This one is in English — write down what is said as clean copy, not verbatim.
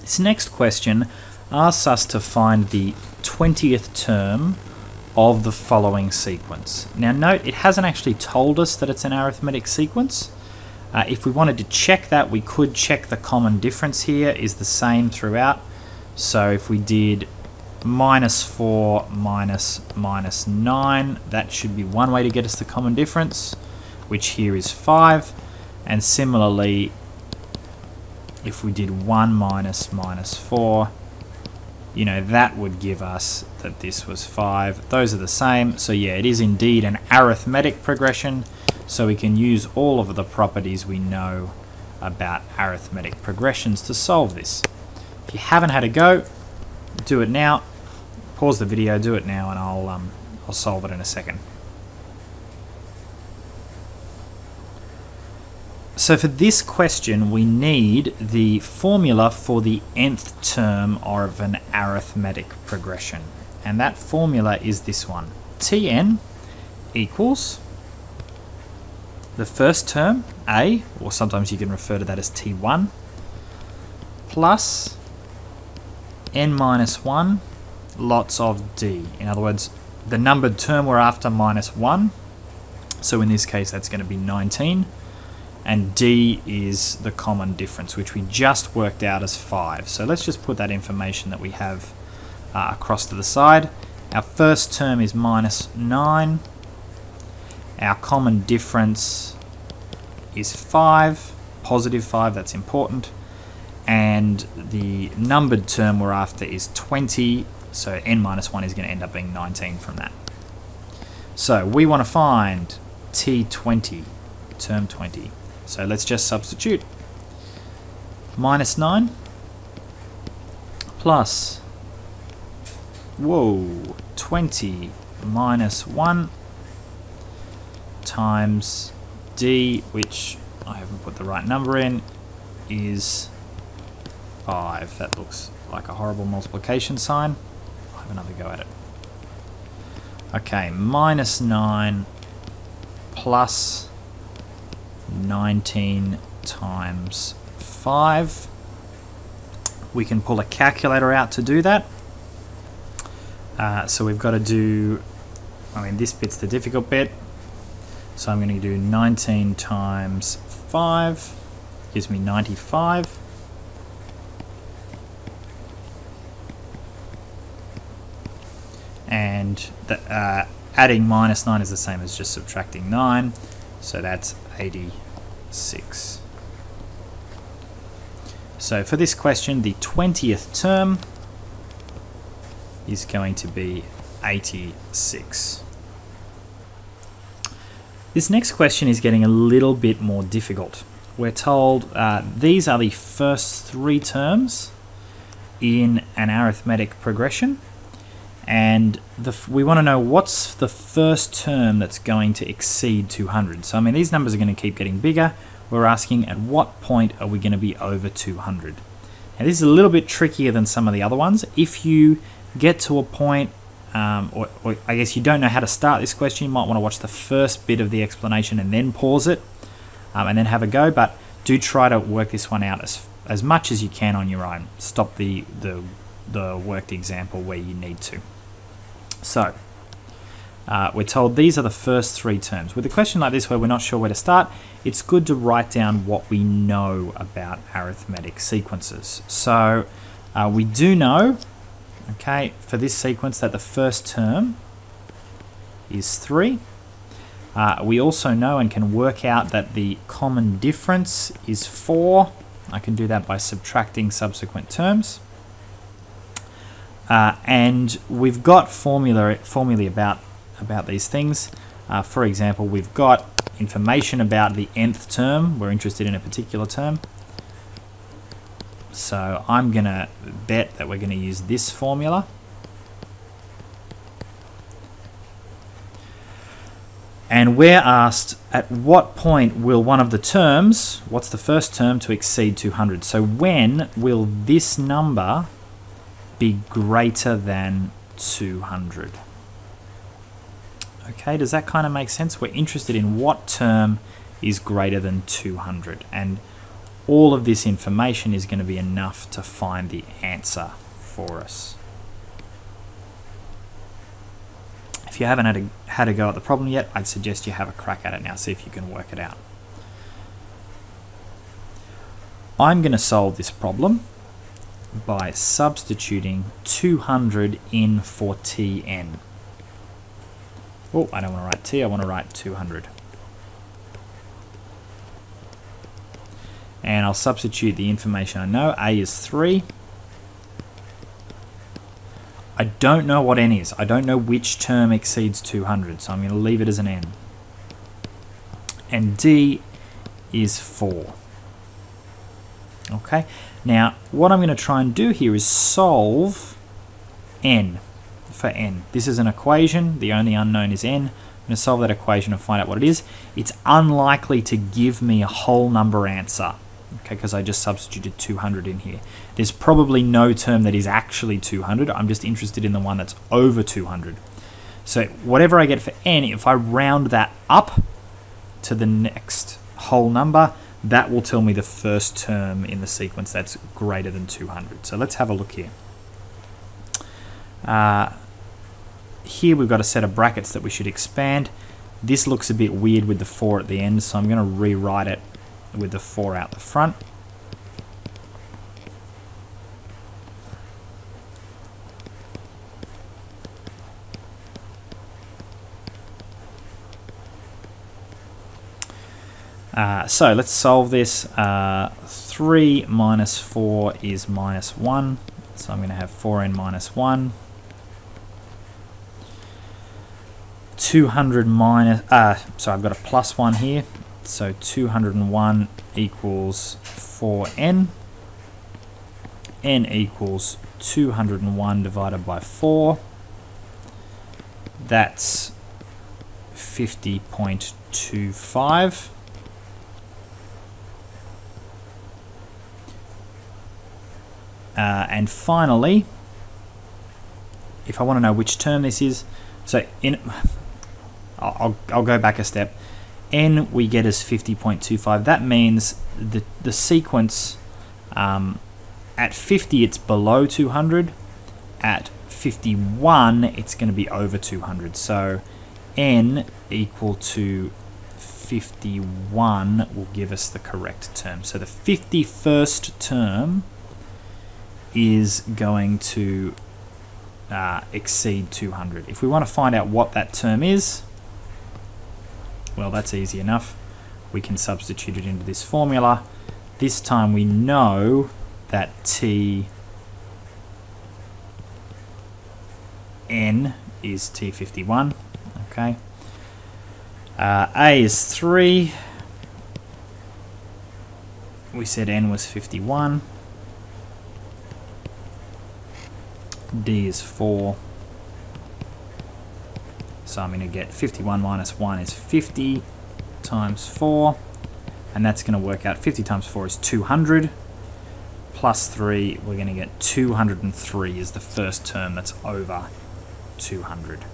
This next question asks us to find the 20th term of the following sequence. Now note, it hasn't actually told us that it's an arithmetic sequence. If we wanted to check that, we could check the common difference here is the same throughout. So if we did -4 minus -9, that should be one way to get us the common difference, which here is 5. And similarly, if we did 1 minus -4, you know, that would give us that this was 5. Those are the same. So yeah, it is indeed an arithmetic progression. So we can use all of the properties we know about arithmetic progressions to solve this. If you haven't had a go, do it now. Pause the video, do it now, and I'll solve it in a second. So for this question, we need the formula for the nth term of an arithmetic progression. And that formula is this one. Tn equals the first term, a, or sometimes you can refer to that as T1, plus n minus 1 lots of d. In other words, the numbered term we're after minus 1. So in this case, that's going to be 19. And d is the common difference, which we just worked out as 5. So let's just put that information that we have across to the side. Our first term is minus 9. Our common difference is 5, positive 5, that's important. And the numbered term we're after is 20, so n minus 1 is going to end up being 19 from that. So we want to find T20, term 20. So let's just substitute. Minus 9 plus, 20 minus 1 times d, which I haven't put the right number in, is 5. That looks like a horrible multiplication sign. I'll have another go at it. Okay, minus 9 plus 19 times 5. We can pull a calculator out to do that. So we've got to do, this bit's the difficult bit. So I'm going to do 19 times 5, gives me 95. And adding minus 9 is the same as just subtracting 9. So that's 86. So for this question, the 20th term is going to be 86. This next question is getting a little bit more difficult. We're told these are the first 3 terms in an arithmetic progression, and we want to know what's the first term that's going to exceed 200. So these numbers are going to keep getting bigger. We're asking at what point are we going to be over 200. Now this is a little bit trickier than some of the other ones. If you get to a point, or I guess you don't know how to start this question, you might want to watch the first bit of the explanation and then pause it, and then have a go. But do try to work this one out as much as you can on your own. Stop the worked example where you need to. So we're told these are the first 3 terms. With a question like this where we're not sure where to start, it's good to write down what we know about arithmetic sequences. So we do know, okay, for this sequence that the first term is 3. We also know and can work out that the common difference is 4. I can do that by subtracting subsequent terms. And we've got formulae about these things. For example, we've got information about the nth term. We're interested in a particular term. So I'm going to bet that we're going to use this formula. And we're asked at what point will one of the terms, what's the first term, to exceed 200? So when will this number be greater than 200? Okay, does that kind of make sense? We're interested in what term is greater than 200. And all of this information is going to be enough to find the answer for us. If you haven't had a go at the problem yet, I'd suggest you have a crack at it now, see if you can work it out. I'm going to solve this problem by substituting 200 in for Tn. Oh, I don't want to write T, I want to write 200. And I'll substitute the information I know. A is 3. I don't know what n is. I don't know which term exceeds 200, so I'm going to leave it as an n. And D is 4. Okay, now what I'm going to try and do here is solve n for n. This is an equation, the only unknown is n. I'm going to solve that equation and find out what it is. It's unlikely to give me a whole number answer, okay, because I just substituted 200 in here. There's probably no term that is actually 200. I'm just interested in the one that's over 200. So whatever I get for n, if I round that up to the next whole number, that will tell me the first term in the sequence that's greater than 200. So let's have a look here. Here we've got a set of brackets that we should expand. This looks a bit weird with the 4 at the end, so I'm going to rewrite it with the 4 out the front. So let's solve this. 3 minus 4 is minus 1. So I'm going to have 4n minus 1. 200 minus... so I've got a plus 1 here. So 201 equals 4n. N equals 201 divided by 4. That's 50.25. And finally, if I want to know which term this is, so I'll go back a step. N we get as 50.25. That means the sequence at 50 it's below 200. At 51 it's going to be over 200. So N equal to 51 will give us the correct term. So the 51st term is going to exceed 200. If we want to find out what that term is, well, that's easy enough. We can substitute it into this formula. This time we know that Tn is T51. Okay. A is 3. We said N was 51. D is 4. So I'm going to get 51 minus 1 is 50 times 4. And that's going to work out 50 times 4 is 200. Plus 3, we're going to get 203 is the first term that's over 200.